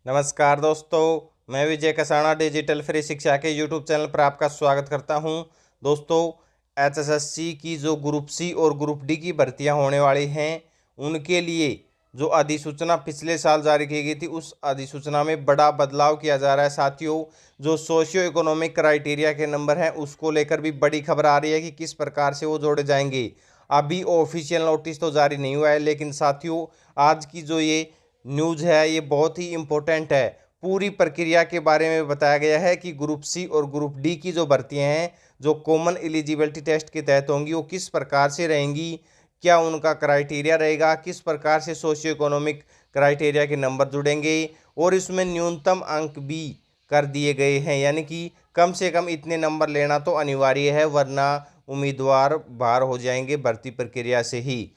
नमस्कार दोस्तों, मैं विजय कसाना डिजिटल फ्री शिक्षा के यूट्यूब चैनल पर आपका स्वागत करता हूं। दोस्तों, एचएसएससी की जो ग्रुप सी और ग्रुप डी की भर्तियां होने वाली हैं, उनके लिए जो अधिसूचना पिछले साल जारी की गई थी, उस अधिसूचना में बड़ा बदलाव किया जा रहा है। साथियों, जो सोशियो इकोनॉमिक क्राइटेरिया के नंबर हैं, उसको लेकर भी बड़ी खबर आ रही है कि किस प्रकार से वो जोड़े जाएंगे। अभी ऑफिशियल नोटिस तो जारी नहीं हुआ है, लेकिन साथियों, आज की जो ये न्यूज़ है ये बहुत ही इम्पोर्टेंट है। पूरी प्रक्रिया के बारे में बताया गया है कि ग्रुप सी और ग्रुप डी की जो भर्तियां हैं, जो कॉमन एलिजिबिलिटी टेस्ट के तहत होंगी, वो किस प्रकार से रहेंगी, क्या उनका क्राइटेरिया रहेगा, किस प्रकार से सोशियो इकोनॉमिक क्राइटेरिया के नंबर जुड़ेंगे, और इसमें न्यूनतम अंक भी कर दिए गए हैं। यानी कि कम से कम इतने नंबर लेना तो अनिवार्य है, वरना उम्मीदवार बाहर हो जाएंगे भर्ती प्रक्रिया से ही।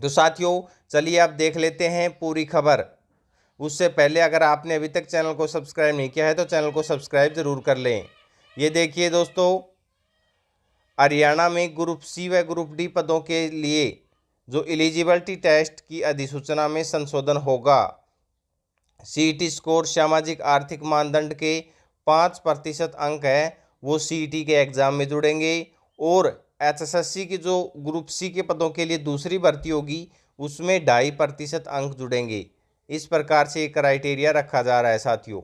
तो साथियों, चलिए आप देख लेते हैं पूरी खबर। उससे पहले अगर आपने अभी तक चैनल को सब्सक्राइब नहीं किया है तो चैनल को सब्सक्राइब जरूर कर लें। ये देखिए दोस्तों, हरियाणा में ग्रुप सी व ग्रुप डी पदों के लिए जो एलिजिबिलिटी टेस्ट की अधिसूचना में संशोधन होगा। सीईटी स्कोर सामाजिक आर्थिक मानदंड के 5% अंक है, वो सीईटी के एग्जाम में जुड़ेंगे। और एचएसएससी की जो ग्रुप सी के पदों के लिए दूसरी भर्ती होगी, उसमें 2.5% अंक जुड़ेंगे। इस प्रकार से एक क्राइटेरिया रखा जा रहा है साथियों।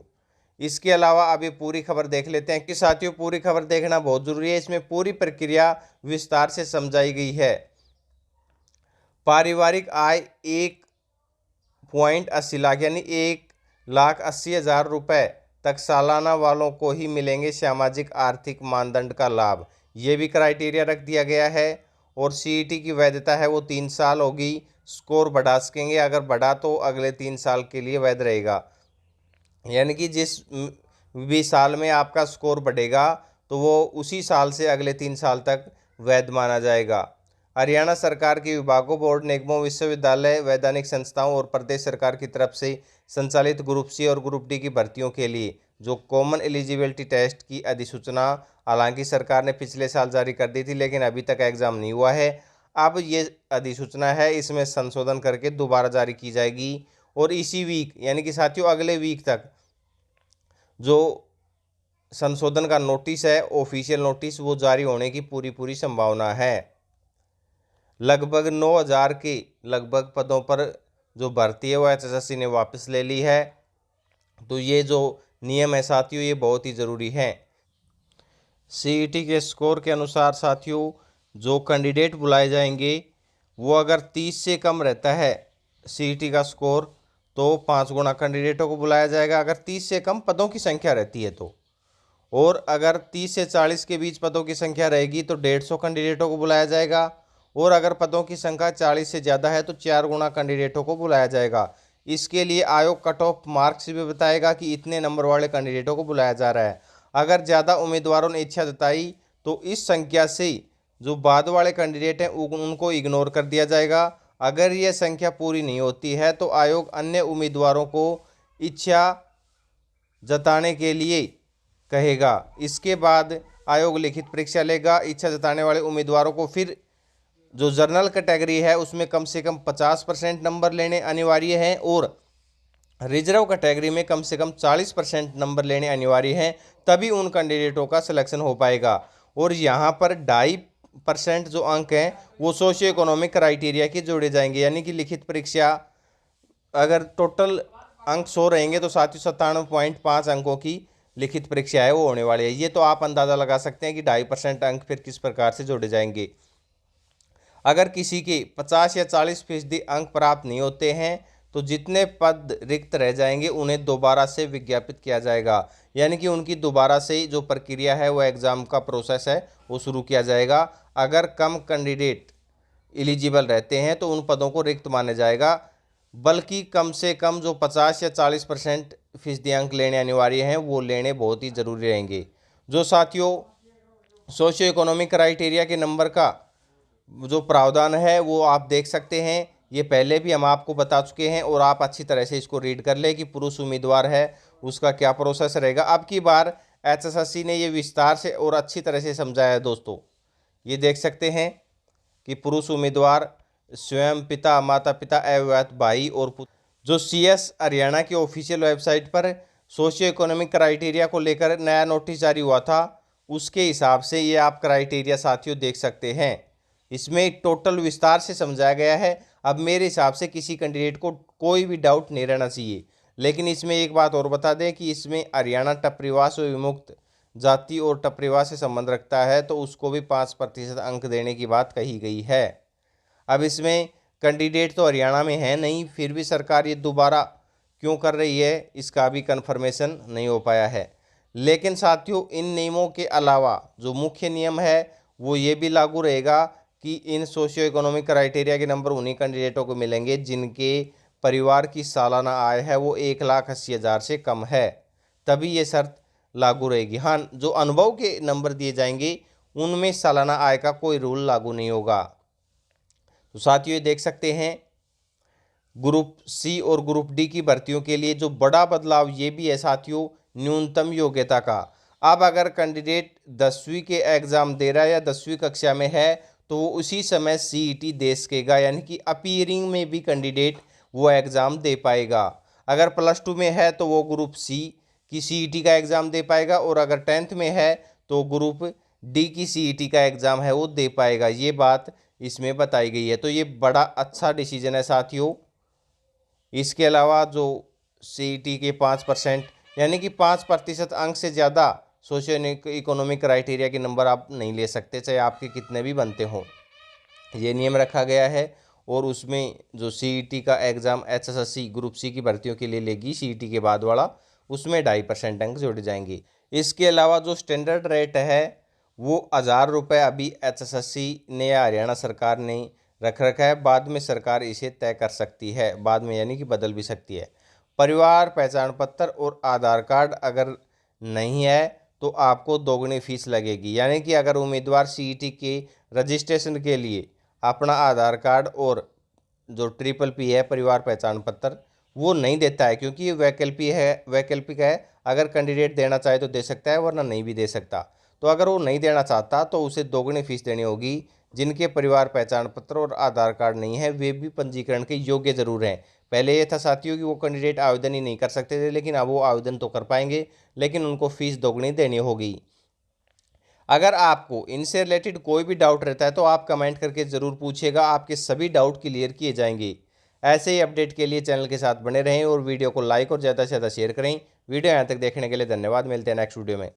इसके अलावा अब ये पूरी खबर देख लेते हैं कि साथियों, पूरी खबर देखना बहुत जरूरी है। इसमें पूरी प्रक्रिया विस्तार से समझाई गई है। पारिवारिक आय 1.80 लाख यानी 1,80,000 रुपये तक सालाना वालों को ही मिलेंगे सामाजिक आर्थिक मानदंड का लाभ। ये भी क्राइटेरिया रख दिया गया है। और सीईटी की वैधता है वो 3 साल होगी। स्कोर बढ़ा सकेंगे, अगर बढ़ा तो अगले 3 साल के लिए वैध रहेगा। यानी कि जिस भी साल में आपका स्कोर बढ़ेगा तो वो उसी साल से अगले 3 साल तक वैध माना जाएगा। हरियाणा सरकार के विभागों, बोर्ड, निगमों, विश्वविद्यालय, वैधानिक संस्थाओं और प्रदेश सरकार की तरफ से संचालित ग्रुप सी और ग्रुप डी की भर्तियों के लिए जो कॉमन एलिजिबिलिटी टेस्ट की अधिसूचना हालांकि सरकार ने पिछले साल जारी कर दी थी, लेकिन अभी तक एग्ज़ाम नहीं हुआ है। अब ये अधिसूचना है, इसमें संशोधन करके दोबारा जारी की जाएगी। और इसी वीक यानी कि साथियों अगले वीक तक जो संशोधन का नोटिस है, ऑफिशियल नोटिस, वो जारी होने की पूरी पूरी संभावना है। लगभग 9,000 के लगभग पदों पर जो भर्ती है वो एचएसएससी ने वापस ले ली है। तो ये जो नियम है साथियों, ये बहुत ही ज़रूरी है। सीईटी के स्कोर के अनुसार साथियों, जो कैंडिडेट बुलाए जाएंगे वो अगर 30 से कम रहता है सीईटी का स्कोर, तो 5 गुना कैंडिडेटों को बुलाया जाएगा, अगर 30 से कम पदों की संख्या रहती है तो। और अगर 30 से 40 के बीच पदों की संख्या रहेगी तो 150 कैंडिडेटों को बुलाया जाएगा। और अगर पदों की संख्या 40 से ज़्यादा है तो 4 गुना कैंडिडेटों को बुलाया जाएगा। इसके लिए आयोग कट ऑफ मार्क्स भी बताएगा कि इतने नंबर वाले कैंडिडेटों को बुलाया जा रहा है। अगर ज़्यादा उम्मीदवारों ने इच्छा जताई तो इस संख्या से जो बाद वाले कैंडिडेट हैं उनको इग्नोर कर दिया जाएगा। अगर यह संख्या पूरी नहीं होती है तो आयोग अन्य उम्मीदवारों को इच्छा जताने के लिए कहेगा। इसके बाद आयोग लिखित परीक्षा लेगा। इच्छा जताने वाले उम्मीदवारों को फिर जो जनरल कैटेगरी है उसमें कम से कम 50% नंबर लेने अनिवार्य हैं, और रिजर्व कैटेगरी में कम से कम 40% नंबर लेने अनिवार्य हैं, तभी उन कैंडिडेटों का सिलेक्शन हो पाएगा। और यहाँ पर 2.5% जो अंक हैं वो सोशियो इकोनॉमिक क्राइटेरिया के जोड़े जाएंगे। यानी कि लिखित परीक्षा अगर टोटल अंक 100 रहेंगे तो साथ ही 97.5 अंकों की लिखित परीक्षा है वो होने वाली है। ये तो आप अंदाज़ा लगा सकते हैं कि 2.5% अंक फिर किस प्रकार से जोड़े जाएंगे। अगर किसी के 50 या 40% अंक प्राप्त नहीं होते हैं तो जितने पद रिक्त रह जाएंगे उन्हें दोबारा से विज्ञापित किया जाएगा। यानी कि उनकी दोबारा से जो प्रक्रिया है वो एग्ज़ाम का प्रोसेस है वो शुरू किया जाएगा। अगर कम कैंडिडेट एलिजिबल रहते हैं तो उन पदों को रिक्त माना जाएगा, बल्कि कम से कम जो 50 या 40% अंक लेने अनिवार्य हैं वो लेने बहुत ही ज़रूरी रहेंगे। जो साथियों सोशियो इकोनॉमिक क्राइटेरिया के नंबर का जो प्रावधान है वो आप देख सकते हैं, ये पहले भी हम आपको बता चुके हैं, और आप अच्छी तरह से इसको रीड कर ले कि पुरुष उम्मीदवार है उसका क्या प्रोसेस रहेगा। अब की बार एचएसएससी ने ये विस्तार से और अच्छी तरह से समझाया है। दोस्तों, ये देख सकते हैं कि पुरुष उम्मीदवार स्वयं पिता, माता पिता, अविवाहित भाई और जो CS हरियाणा की ऑफिशियल वेबसाइट पर सोशियो इकोनॉमिक क्राइटेरिया को लेकर नया नोटिस जारी हुआ था, उसके हिसाब से ये आप क्राइटेरिया साथियों देख सकते हैं। इसमें टोटल विस्तार से समझाया गया है। अब मेरे हिसाब से किसी कैंडिडेट को कोई भी डाउट नहीं रहना चाहिए। लेकिन इसमें एक बात और बता दें कि इसमें हरियाणा टपरिवास व विमुक्त जाति और टपरिवास से संबंध रखता है, तो उसको भी 5% अंक देने की बात कही गई है। अब इसमें कैंडिडेट तो हरियाणा में है नहीं, फिर भी सरकार ये दोबारा क्यों कर रही है, इसका भी कन्फर्मेशन नहीं हो पाया है। लेकिन साथियों, इन नियमों के अलावा जो मुख्य नियम है वो ये भी लागू रहेगा कि इन सोशियो इकोनॉमिक क्राइटेरिया के नंबर उन्हीं कैंडिडेटों को मिलेंगे जिनके परिवार की सालाना आय है वो 1,80,000 से कम है, तभी ये शर्त लागू रहेगी। हाँ, जो अनुभव के नंबर दिए जाएंगे उनमें सालाना आय का कोई रूल लागू नहीं होगा। तो साथियों, ये देख सकते हैं ग्रुप सी और ग्रुप डी की भर्तियों के लिए जो बड़ा बदलाव ये भी है साथियों, न्यूनतम योग्यता का। अब अगर कैंडिडेट 10वीं के एग्ज़ाम दे रहा है या 10वीं कक्षा में है तो वो उसी समय CET दे सकेगा, यानी कि अपीयरिंग में भी कैंडिडेट वो एग्ज़ाम दे पाएगा। अगर +2 में है तो वो ग्रुप सी की CET का एग्ज़ाम दे पाएगा, और अगर 10th में है तो ग्रुप डी की CET का एग्ज़ाम है वो दे पाएगा। ये बात इसमें बताई गई है। तो ये बड़ा अच्छा डिसीजन है साथियों। इसके अलावा जो CET के 5% यानी कि 5% अंक से ज़्यादा सोशियो इकोनॉमिक क्राइटेरिया के नंबर आप नहीं ले सकते, चाहे आपके कितने भी बनते हों। ये नियम रखा गया है। और उसमें जो CET का एग्ज़ाम HSSC ग्रुप सी की भर्तियों के लिए लेगी, CET के बाद वाला, उसमें 2.5% अंक जोड़े जाएंगे। इसके अलावा जो स्टैंडर्ड रेट है वो 1,000 रुपये अभी HSSC ने या हरियाणा सरकार ने रख रखा है। बाद में सरकार इसे तय कर सकती है, बाद में यानी कि बदल भी सकती है। परिवार पहचान पत्र और आधार कार्ड अगर नहीं है तो आपको दोगुनी फीस लगेगी। यानी कि अगर उम्मीदवार CET के रजिस्ट्रेशन के लिए अपना आधार कार्ड और जो PPP है परिवार पहचान पत्र वो नहीं देता है, क्योंकि ये वैकल्पिक है। अगर कैंडिडेट देना चाहे तो दे सकता है, वरना नहीं भी दे सकता। तो अगर वो नहीं देना चाहता तो उसे दोगुनी फीस देनी होगी। जिनके परिवार पहचान पत्र और आधार कार्ड नहीं है वे भी पंजीकरण के योग्य जरूर हैं। पहले ये था साथियों कि वो कैंडिडेट आवेदन ही नहीं कर सकते थे, लेकिन अब वो आवेदन तो कर पाएंगे, लेकिन उनको फीस दोगुनी देनी होगी। अगर आपको इनसे रिलेटेड कोई भी डाउट रहता है तो आप कमेंट करके ज़रूर पूछिएगा, आपके सभी डाउट क्लियर किए जाएंगे। ऐसे ही अपडेट के लिए चैनल के साथ बने रहें और वीडियो को लाइक और ज़्यादा से ज़्यादा शेयर करें। वीडियो यहाँ तक देखने के लिए धन्यवाद। मिलते हैं नेक्स्ट वीडियो में।